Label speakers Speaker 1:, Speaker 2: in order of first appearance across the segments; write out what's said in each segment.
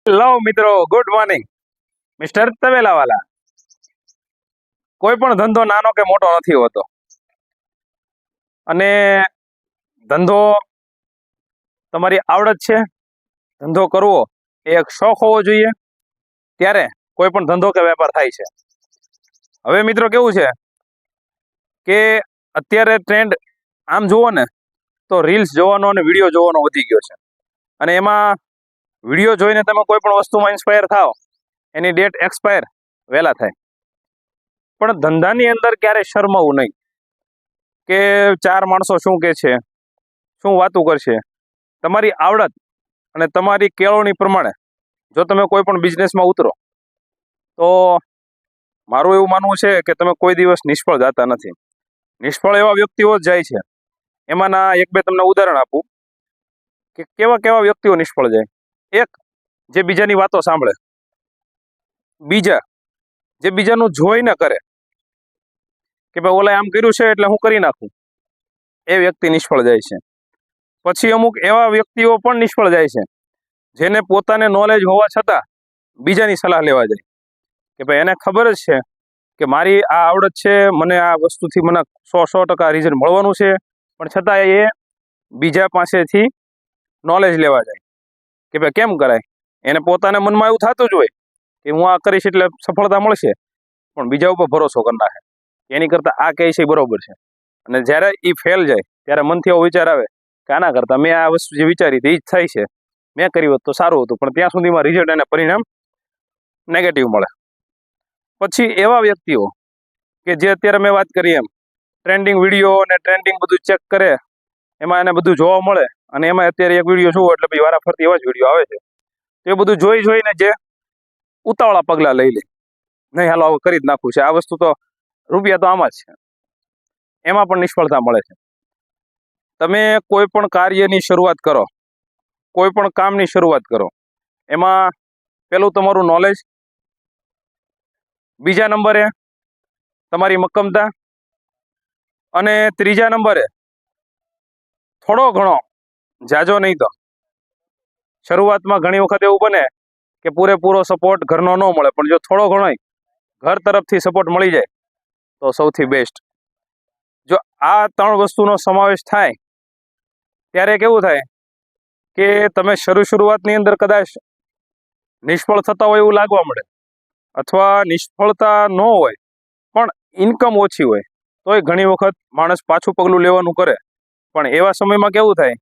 Speaker 1: Hello મિત્રો, good morning. Mister તવેલાવાલા. કોઈ પણ ધંધો નાનો કે મોટો નથી હોતો, અને ધંધો તમારી આવડત છે. ધંધો કરવો એ એક શોખ હોવો જોઈએ, ત્યારે કોઈ પણ ધંધો કે વેપાર થાય છે. હવે મિત્રો કેવું છે કે અત્યારે ટ્રેન્ડ આમ જુઓ ને તો રીલ્સ જોવાનો અને વિડીયો જોવાનો વધી ગયો છે, અને એમાં વિડીયો જોઈને તમે કોઈ પણ વસ્તુમાં ઇન્સ્પાયર થાવ, એની ડેટ એક્સપાયર વહેલા થાય. પણ ધંધાની અંદર ક્યારેય શરમાવું નહીં કે ચાર માણસો શું કે છે, શું વાતું કરશે. તમારી આવડત અને તમારી કેળવણી પ્રમાણે જો તમે કોઈ પણ બિઝનેસમાં ઉતરો તો મારું એવું માનવું છે કે તમે કોઈ દિવસ નિષ્ફળ જતા નથી. નિષ્ફળ એવા વ્યક્તિઓ જ જાય છે. એમાંના એક બે તમને ઉદાહરણ આપું કે કેવા કેવા વ્યક્તિઓ નિષ્ફળ જાય. એક, જે બીજાની વાતો સાંભળે. બીજા, જે બીજાનું જોઈ ન કરે કે ભાઈ ઓલા આમ કર્યું છે એટલે હું કરી નાખું, એ વ્યક્તિ નિષ્ફળ જાય છે. પછી અમુક એવા વ્યક્તિઓ પણ નિષ્ફળ જાય છે જેને પોતાને નોલેજ હોવા છતાં બીજાની સલાહ લેવા જાય કે ભાઈ એને ખબર જ છે કે મારી આ આવડત છે, મને આ વસ્તુથી મને 100% રિઝલ્ટ મળવાનું છે, પણ છતાં એ બીજા પાસેથી નોલેજ લેવા જાય કે ભાઈ કેમ કરાય. એને પોતાને મનમાં એવું થતું જ હોય કે હું આ કરીશ એટલે સફળતા મળશે, પણ બીજા ઉપર ભરોસો કરી નાખે એની કરતાં આ કહે છે બરોબર છે. અને જ્યારે એ ફેલ જાય ત્યારે મનથી એવો વિચાર આવે કે આના કરતાં મેં આ વસ્તુ જે વિચારી હતી એ જ થાય છે, મેં કર્યું હોત તો સારું હતું, પણ ત્યાં સુધીમાં રિઝલ્ટ અને પરિણામ નેગેટિવ મળે. પછી એવા વ્યક્તિઓ કે જે અત્યારે મેં વાત કરી એમ ટ્રેન્ડિંગ વિડીયો અને ટ્રેન્ડિંગ બધું ચેક કરે, એમાં એને બધું જોવા મળે, અને એમાં અત્યારે એક વિડીયો જોવો એટલે ભાઈ વારાફરતી એવા જ વિડીયો આવે છે. તો એ બધું જોઈને જે ઉતાવળા પગલાં લઈ લે, નહીં હાલો આવું કરી જ નાખવું છે, આ વસ્તુ તો રૂપિયા તો આમાં જ છે, એમાં પણ નિષ્ફળતા મળે છે. તમે કોઈ પણ કાર્યની શરૂઆત કરો, કોઈ પણ કામની શરૂઆત કરો, એમાં પેલું તમારું નોલેજ, બીજા નંબરે તમારી મક્કમતા, અને ત્રીજા નંબરે થોડો ઘણો, જાજો નહીં તો, શરૂઆતમાં ઘણી વખત એવું બને કે પૂરેપૂરો સપોર્ટ ઘરનો ન મળે, પણ જો થોડો ઘણો ઘર તરફથી સપોર્ટ મળી જાય તો સૌથી બેસ્ટ. જો આ ત્રણ વસ્તુનો સમાવેશ થાય ત્યારે કેવું થાય કે તમે શરૂઆતની અંદર કદાચ નિષ્ફળ થતા હોય એવું લાગવા મળે, અથવા નિષ્ફળતા ન હોય પણ ઇન્કમ ઓછી હોય, તોય ઘણી વખત માણસ પાછું પગલું લેવાનું કરે. પણ એવા સમયમાં કેવું થાય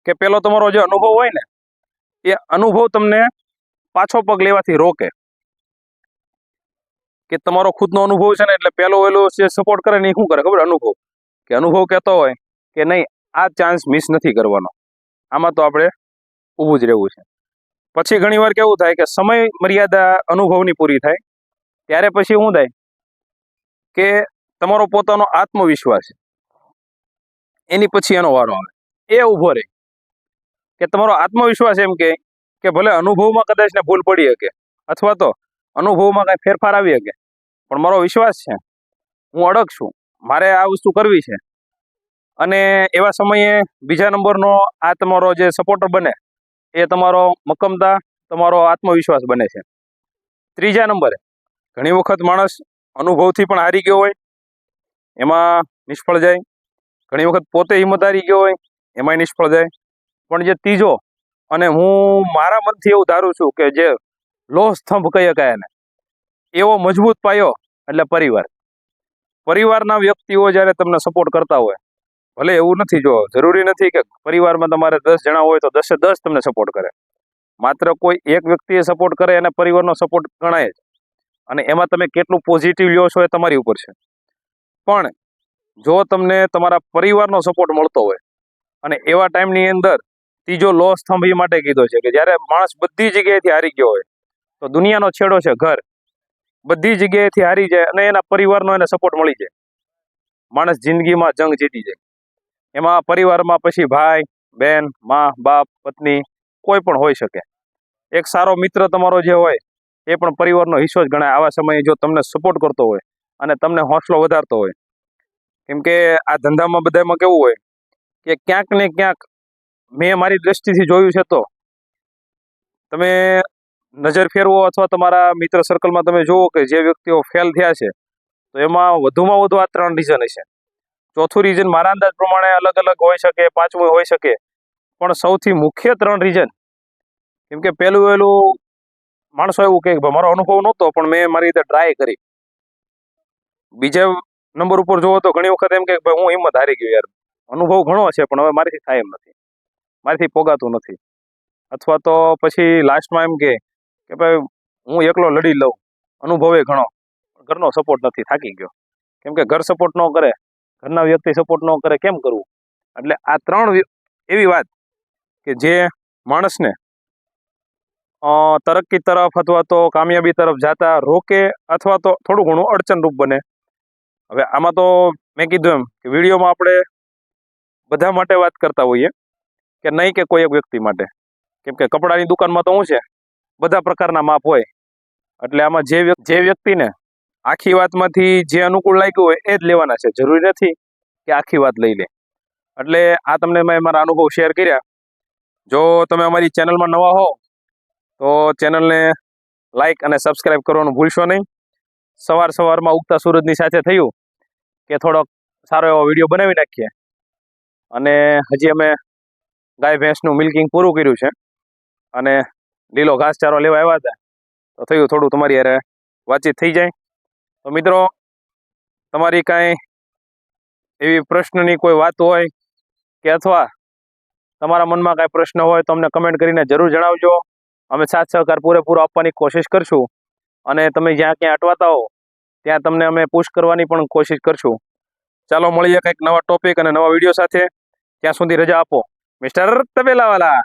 Speaker 1: કે પેલો તમારો જે અનુભવ હોય ને, એ અનુભવ તમને પાછો પગ લેવાથી રોકે. કે તમારો ખુદનો અનુભવ છે ને, એટલે પેલો જે સપોર્ટ કરે ને એ શું કરે ખબર, અનુભવ કહેતો હોય કે નહીં, આ ચાન્સ મિસ નથી કરવાનો, આમાં તો આપણે ઊભું જ રહેવું છે. પછી ઘણી વાર કેવું થાય કે સમય મર્યાદા અનુભવની પૂરી થાય ત્યારે પછી શું થાય કે તમારો પોતાનો આત્મવિશ્વાસ એની પછી એનો વારો આવે, એ ઊભો રહે. કે તમારો આત્મવિશ્વાસ એમ કે ભલે અનુભવમાં કદાચ ને ભૂલ પડી શકે, અથવા તો અનુભવમાં કાંઈ ફેરફાર આવી શકે, પણ મારો વિશ્વાસ છે, હું અડગ છું, મારે આ વસ્તુ કરવી છે. અને એવા સમયે બીજા નંબરનો આ તમારો જે સપોર્ટર બને એ તમારો મક્કમતા, તમારો આત્મવિશ્વાસ બને છે. ત્રીજા નંબરે ઘણી વખત માણસ અનુભવથી પણ હારી ગયો હોય, એમાં નિષ્ફળ જાય. ઘણી વખત પોતે હિંમત હારી ગયો હોય, એમાંય નિષ્ફળ જાય. પણ જે ત્રીજો, અને હું મારા મનથી એવું ધારું છું કે જે લોહ સ્તંભ કહી શકાય એને, એવો મજબૂત પાયો એટલે પરિવાર. પરિવારના વ્યક્તિઓ જ્યારે તમને સપોર્ટ કરતા હોય, ભલે એવું નથી, જો જરૂરી નથી કે પરિવારમાં તમારે 10 જણા હોય તો 10 તમને સપોર્ટ કરે. માત્ર કોઈ એક વ્યક્તિએ સપોર્ટ કરે એને પરિવારનો સપોર્ટ ગણાય જ, અને એમાં તમે કેટલું પોઝિટિવ લ્યો છો એ તમારી ઉપર છે. પણ જો તમને તમારા પરિવારનો સપોર્ટ મળતો હોય, અને એવા ટાઈમની અંદર ત્રીજો લો સ્તંભ એ માટે કીધો છે કે જ્યારે માણસ બધી જગ્યાએથી હારી ગયો હોય, તો દુનિયાનો છેડો છે ઘર, બધી જગ્યાએથી હારી જાય અને એના પરિવારનો એને સપોર્ટ મળી જાય, માણસ જિંદગીમાં જંગ જીતી જાય. એમાં પરિવારમાં પછી ભાઈ, બહેન, મા, બાપ, પત્ની, કોઈ પણ હોઈ શકે. એક સારો મિત્ર તમારો જે હોય એ પણ પરિવારનો હિસ્સો જ ગણાય. આવા સમયે જો તમને સપોર્ટ કરતો હોય અને તમને હોંસલો વધારતો હોય, કેમ કે આ ધંધામાં બધામાં કેવું હોય કે ક્યાંક ને ક્યાંક મેં મારી દ્રષ્ટિથી જોયું છે, તો તમે નજર ફેરવો અથવા તમારા મિત્ર સર્કલમાં તમે જુઓ કે જે વ્યક્તિઓ ફેલ થયા છે તો એમાં વધુમાં વધુ આ 3 રીઝન હશે. ચોથું રીઝન મારા અંદાજ પ્રમાણે અલગ અલગ હોઈ શકે, પાંચમું હોઈ શકે, પણ સૌથી મુખ્ય 3 રીઝન. કેમ કે પહેલું માણસો એવું કહે કે મારો અનુભવ નહોતો પણ મેં મારી રીતે ટ્રાય કરી. બીજા નંબર ઉપર જોવો તો ઘણી વખત એમ કે ભાઈ હું હિંમત હારી ગયો યાર, અનુભવ ઘણો છે પણ હવે મારીથી થાય એમ નથી, મારીથી પોગાતું નથી. અથવા તો પછી લાસ્ટમાં એમ કે ભાઈ હું એકલો લડી લઉં, અનુભવે ઘણો, ઘરનો સપોર્ટ નથી, થાકી ગયો. કેમ કે ઘર સપોર્ટ ન કરે, ઘરના વ્યક્તિ સપોર્ટ ન કરે, કેમ કરવું? એટલે આ 3 એવી વાત કે જે માણસને તરક્કી તરફ અથવા તો કામયાબી તરફ જાતા રોકે અથવા તો થોડું ઘણું અડચણરૂપ બને. હવે આમાં તો મેં કીધું એમ કે વિડીયોમાં આપણે બધા માટે વાત કરતા હોઈએ કે નહીં કે કોઈ એક વ્યક્તિ માટે. કેમ કે કપડાની દુકાનમાં તો શું છે, બધા પ્રકારના માપ હોય. એટલે આમાં જે વ્યક્તિને આખી વાતમાંથી જે અનુકૂળ લાગ્યું હોય એ જ લેવાના છે, જરૂરી નથી કે આખી વાત લઈ લે. એટલે આ તમને મેં મારા અનુભવ શેર કર્યા. જો તમે અમારી ચેનલમાં નવા હો તો ચેનલને લાઈક અને સબસ્ક્રાઈબ કરવાનું ભૂલશો નહીં. સવારમાં ઉગતા સૂરજની સાથે થયું કે થોડોક સારો એવો વિડીયો બનાવી નાખીએ. અને હજી અમે ગાય ભેંસનું મિલ્કિંગ પૂરું કર્યું છે અને લીલો ઘાસચારો લેવા આવ્યા હતા તો થયું થોડું તમારી યારે વાતચીત થઈ જાય. તો મિત્રો, તમારી કાંઈ એવી પ્રશ્નની કોઈ વાત હોય કે અથવા તમારા મનમાં કાંઈ પ્રશ્ન હોય તો અમને કમેન્ટ કરીને જરૂર જણાવજો. અમે સાથ સહકાર પૂરેપૂરો આપવાની કોશિશ કરશું અને તમે જ્યાં ક્યાં અટવાતા હો ત્યાં તમને અમે પુશ કરવાની પણ કોશિશ કરશું. ચાલો મળીએ કંઈક નવા ટોપિક અને નવા વિડીયો સાથે. ત્યાં સુધી રજા આપો મિસ્ટર તબેલાવાલા.